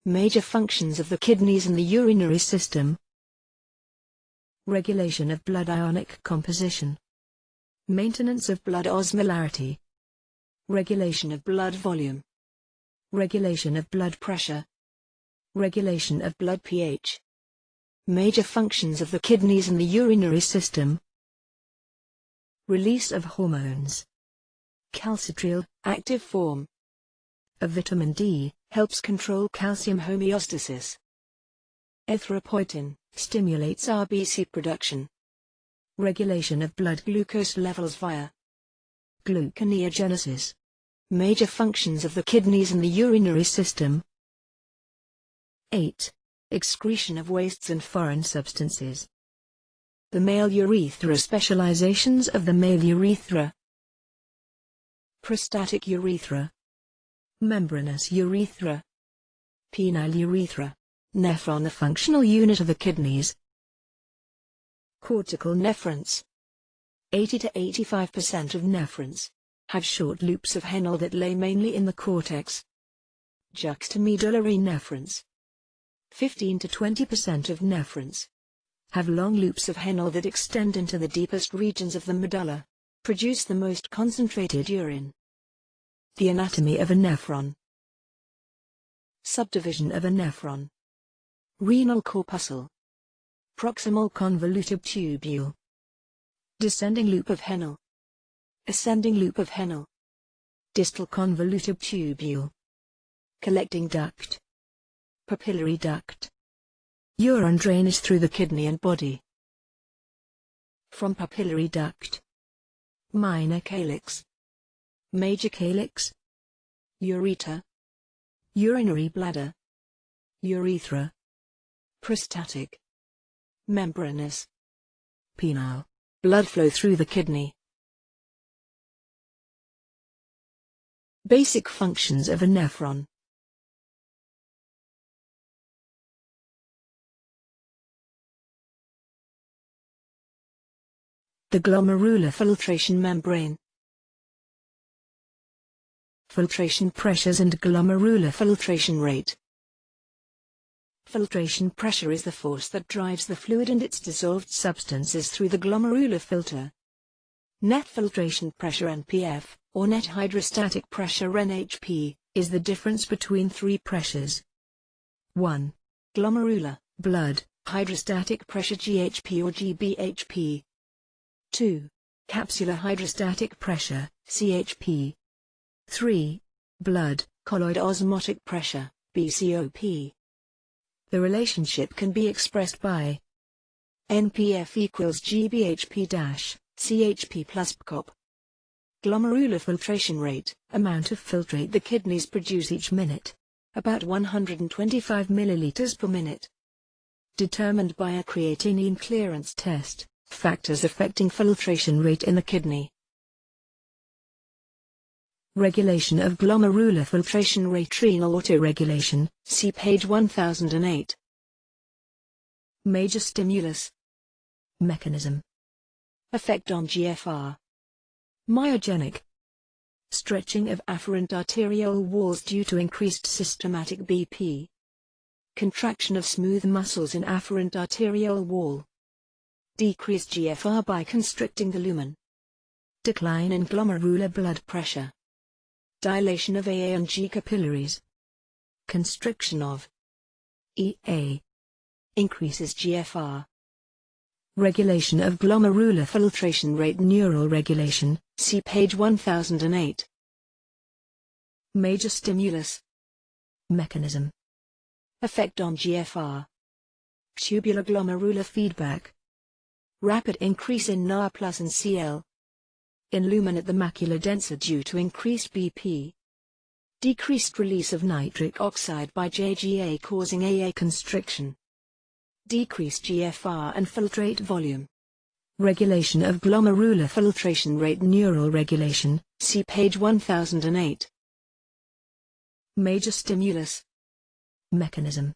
Major functions of the kidneys and the urinary system. Regulation of blood ionic composition. Maintenance of blood osmolarity. Regulation of blood volume. Regulation of blood pressure. Regulation of blood pH. Major functions of the kidneys and the urinary system. Release of hormones. Calcitriol, active form of vitamin D, helps control calcium homeostasis. Erythropoietin, stimulates RBC production. Regulation of blood glucose levels via gluconeogenesis. Major functions of the kidneys and the urinary system. 8. Excretion of wastes and foreign substances. The male urethra. Specializations of the male urethra. Prostatic urethra. Membranous urethra. Penile urethra. Nephron. The functional unit of the kidneys. Cortical nephrons. 80 to 85% of nephrons have short loops of Henle that lay mainly in the cortex. Juxtamedullary nephrons. 15 to 20% of nephrons have long loops of Henle that extend into the deepest regions of the medulla, produce the most concentrated urine. The anatomy of a nephron. Subdivision of a nephron. Renal corpuscle. Proximal convoluted tubule. Descending loop of Henle. Ascending loop of Henle. Distal convoluted tubule. Collecting duct. Papillary duct. Urine drainage through the kidney and body. From papillary duct. Minor calyx. Major calyx. Ureter. Urinary bladder. Urethra. Prostatic. Membranous. Penile. Blood flow through the kidney. Basic functions of a nephron. The glomerular filtration membrane. Filtration pressures and glomerular filtration rate. Filtration pressure is the force that drives the fluid and its dissolved substances through the glomerular filter. Net filtration pressure NPF, or net hydrostatic pressure NHP, is the difference between three pressures. 1. Glomerular, blood, hydrostatic pressure GHP or GBHP. 2. Capsular hydrostatic pressure, CHP. 3. Blood, colloid osmotic pressure, BCOP. The relationship can be expressed by NPF equals GBHP-CHP plus PCOP. Glomerular filtration rate, amount of filtrate the kidneys produce each minute. About 125 milliliters per minute. Determined by a creatinine clearance test. Factors affecting filtration rate in the kidney. Regulation of glomerular filtration rate. Renal Auto-regulation, see page 1008. Major stimulus. Mechanism. Effect on GFR. Myogenic. Stretching of afferent arteriole walls due to increased systematic BP. Contraction of smooth muscles in afferent arteriole wall. Decrease GFR by constricting the lumen. Decline in glomerular blood pressure. Dilation of AA and G capillaries. Constriction of EA. Increases GFR. Regulation of glomerular filtration rate. Neural regulation, see page 1008. Major stimulus. Mechanism. Effect on GFR. Tubular glomerular feedback. Rapid increase in Na plus and Cl. In lumen at the macula densa due to increased BP. Decreased release of nitric oxide by JGA causing AA constriction. Decreased GFR and filtrate volume. Regulation of glomerular filtration rate. Neural regulation, see page 1008. Major stimulus. Mechanism.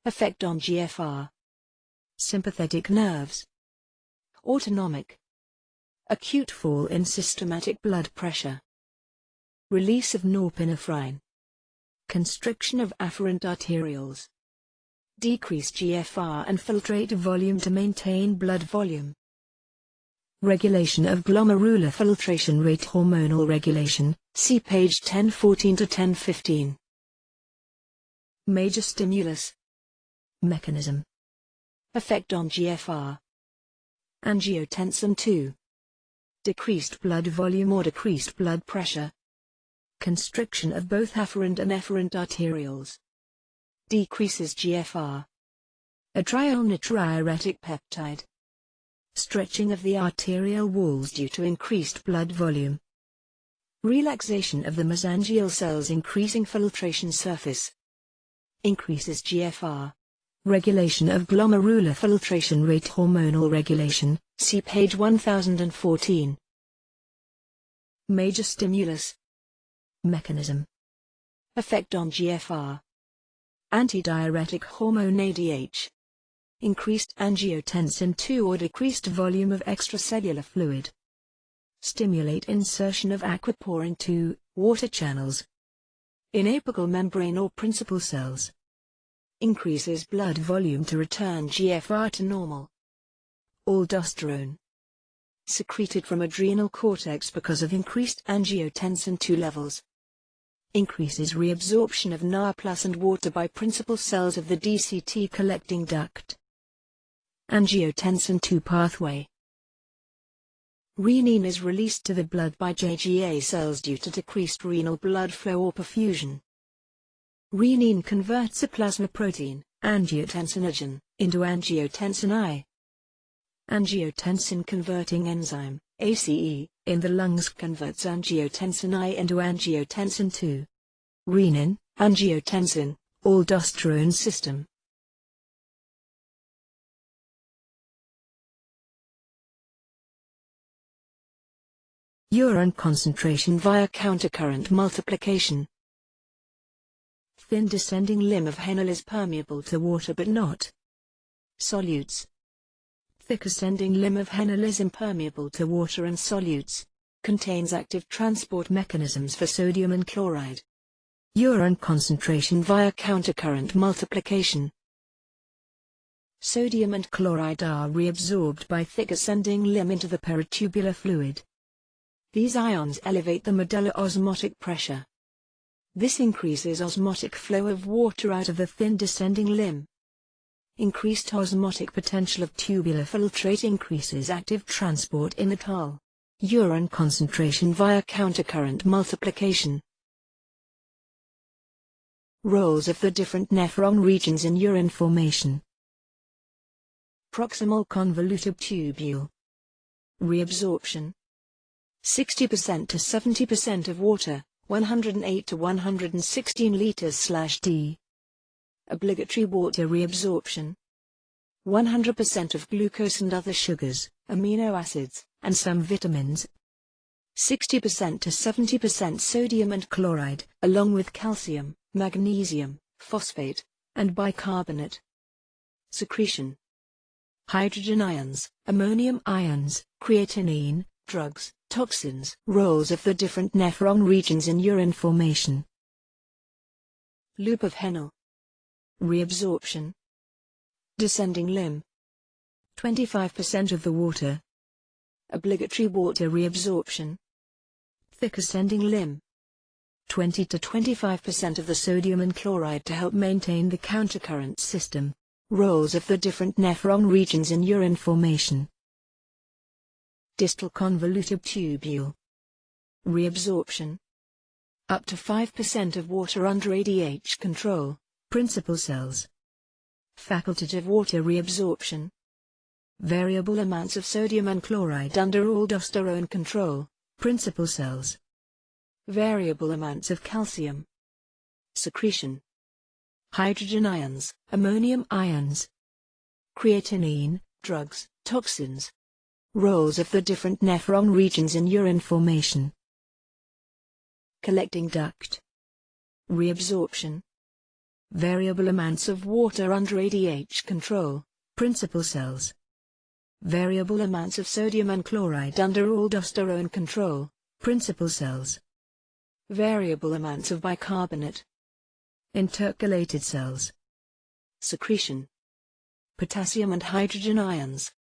Effect on GFR. Sympathetic nerves. Autonomic. Acute fall in systematic blood pressure. Release of norepinephrine. constriction of afferent arterioles. Decrease GFR and filtrate volume to maintain blood volume. Regulation of glomerular filtration rate. Hormonal regulation, see page 1014 to 1015. Major stimulus. Mechanism. Effect on GFR. Angiotensin II. Decreased blood volume or decreased blood pressure. Constriction of both afferent and efferent arterioles. Decreases GFR. A trionyl-natriuretic peptide. Stretching of the arterial walls due to increased blood volume. Relaxation of the mesangial cells, increasing filtration surface. Increases GFR. Regulation of glomerular filtration rate. Hormonal regulation, see page 1014. Major stimulus. Mechanism. Effect on GFR. Antidiuretic hormone ADH. Increased angiotensin II or decreased volume of extracellular fluid. Stimulate insertion of aquaporin into water channels in apical membrane or principal cells. Increases blood volume to return GFR to normal. Aldosterone. Secreted from adrenal cortex because of increased angiotensin II levels. Increases reabsorption of Na+ and water by principal cells of the DCT collecting duct. Angiotensin II pathway. Renin is released to the blood by JGA cells due to decreased renal blood flow or perfusion. Renin converts a plasma protein, angiotensinogen, into angiotensin I. Angiotensin converting enzyme, ACE, in the lungs converts angiotensin I into angiotensin II. Renin, angiotensin, aldosterone system. Urine concentration via countercurrent multiplication. Thin descending limb of Renal is permeable to water but not solutes. Thick ascending limb of Renal is impermeable to water and solutes. Contains active transport mechanisms for sodium and chloride. Urine concentration via countercurrent multiplication. Sodium and chloride are reabsorbed by thick ascending limb into the peritubular fluid. These ions elevate the medulla osmotic pressure. This increases osmotic flow of water out of the thin descending limb. Increased osmotic potential of tubular filtrate increases active transport in the tull. Urine concentration via countercurrent multiplication. Roles of the different nephron regions in urine formation. Proximal convoluted tubule. Reabsorption. 60% to 70% of water, 108 to 116 liters/d. Obligatory water reabsorption. 100% of glucose and other sugars, amino acids, and some vitamins. 60% to 70% sodium and chloride, along with calcium, magnesium, phosphate, and bicarbonate. Secretion. Hydrogen ions, ammonium ions, creatinine, drugs, toxins. Roles of the different nephron regions in urine formation. Loop of Renal. Reabsorption. Descending limb. 25% of the water. Obligatory water reabsorption. Thick ascending limb. 20 to 25% of the sodium and chloride to help maintain the countercurrent system. Roles of the different nephron regions in urine formation. Distal convoluted tubule. Reabsorption. Up to 5% of water under ADH control, principal cells. Facultative water reabsorption. Variable amounts of sodium and chloride under aldosterone control, principal cells. Variable amounts of calcium. Secretion. Hydrogen ions, ammonium ions. Creatinine, drugs, toxins. Roles of the different nephron regions in urine formation. Collecting duct. Reabsorption. Variable amounts of water under ADH control, principal cells. Variable amounts of sodium and chloride under aldosterone control, principal cells. Variable amounts of bicarbonate. Intercalated cells. Secretion. Potassium and hydrogen ions.